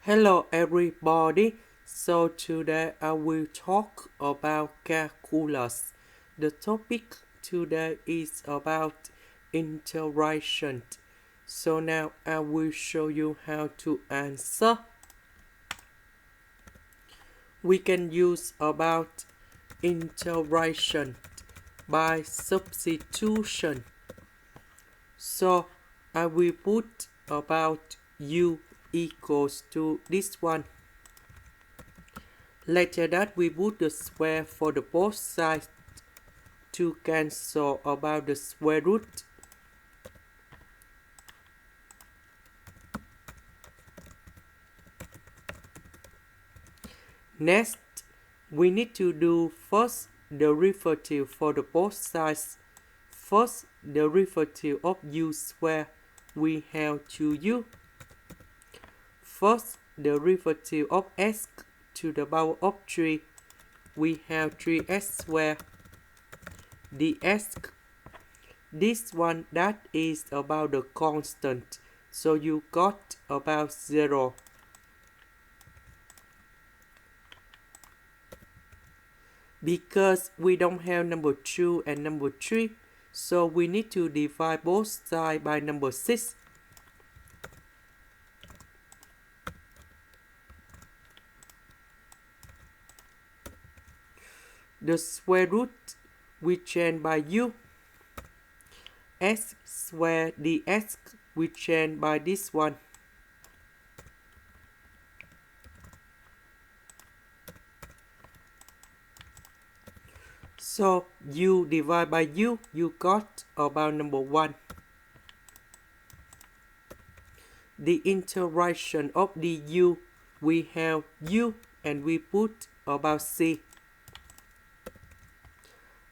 Hello everybody, so today I will talk about calculus. The topic today is about integration. So now I will show you how to answer. We can use about integration by substitution. So I will put about u equals to this one. Later that we put the square for the both sides to cancel about the square root. Next, we need to do first derivative for the both sides. First derivative of u square, we have 2u. First derivative of s to the power of 3, we have 3s squared ds. This one that is about the constant, so you got about 0. Because we don't have number 2 and number 3, so we need to divide both sides by number 6. The square root we change by u. S squared ds we change by this one. So u divided by u, you got about number 1. The integration of du, we have u and we put about c.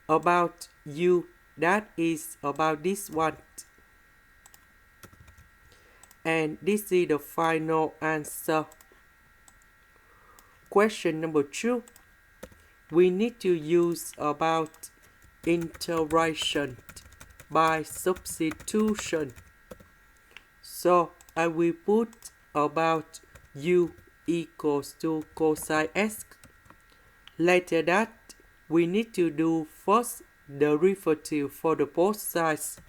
About u, that is about this one. And this is the final answer. Question number 2. We need to use about integration by substitution. So I will put about u equals to cosine s. Later that, we need to do first derivative for the both sides.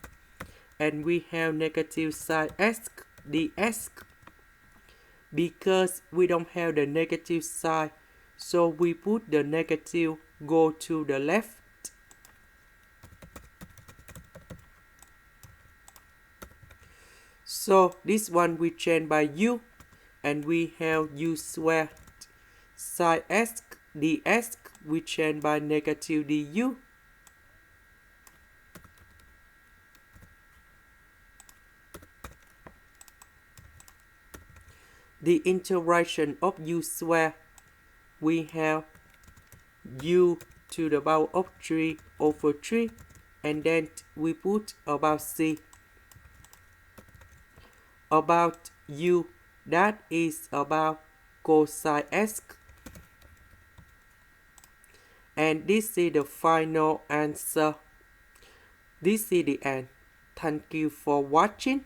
And we have negative sine s ds. Because we don't have the negative side, so we put the negative go to the left. So this one we change by u, and we have u squared sine s ds we change by negative du. The integration of u squared, we have u to the power of 3 over 3, and then we put about c. About u, that is about cosine s. And this is the final answer. This is the end. Thank you for watching.